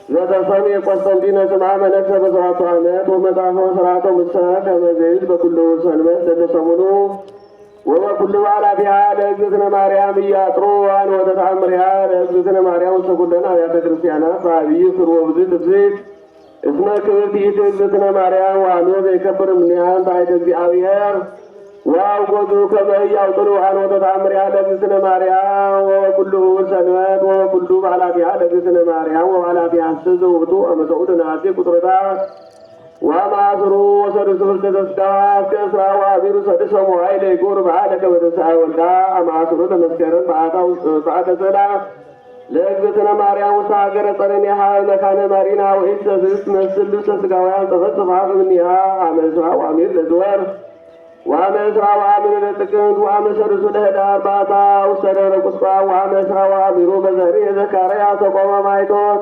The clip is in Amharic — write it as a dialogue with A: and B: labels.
A: ዘተሰሜ ቆስጠንጢኖስ አመነክሰ በሰባቱ ዓመት ወመጽሐፈ ሥርዓተ ሙሴ ከመዘይት በኩሉ ሰንበት ዘተሰሙኑ ወበኩሉ በዓላቲሃ ለእግዝእትነ ማርያም ኢያጥሩ አንወተ ተአምሪሃ ለእግዝእትነ ማርያም ውስተ ኩለን አብያተ ክርስቲያናት በዐቢይ ሥርወ ብዙኅ ትፍሥሕት እስመ ክብርት ይእቲ እግዝእትነ ማርያም ወአልቦ ዘይከብር እምኔሃ በኃይለ እግዚአብሔር ወአውገዙ ከመ ኢያውጥኑ አንወተ ተአምሪሃ ለእግዝእትነ ማርያም ወበኩሉ ሰንበት ወበኩሉ በዓላቲሃ ለእግዝእትነ ማርያም ወበዓላቲሃ ዘውእቱ አመሰዑት ነሐሴ ቁጥረታ ወማስሩ ወሰዱስ ፍልሰተ ሥጋዋ እስከ ዕስራ ወአቢሩ ሰድሰ መዋዕል ይኩን በዓለ ከመ ትንሣኤ ወልዳ አማስሩ ለመስከረም በዓተ ሰላም ለእግዝእትነ ማርያም ውስተ ሀገረ ጸረኒሃ መካነ ማሪና ወኢተ ትመስል ልብሰ ሥጋውያን ተፈጽፋ እምኔሃ አመ ዕስራ ወአሚር ለዝወር ወአመ ዕስራ ወአሚር ለጥቅምት ወአመ ሰዱስ ለኅዳር በዓታ ውስተ ደብረ ቁስቋም ወአመ ዕስራ ወአሚሩ በዘሪ ዘካርያስ ተቆመ ማኅቶት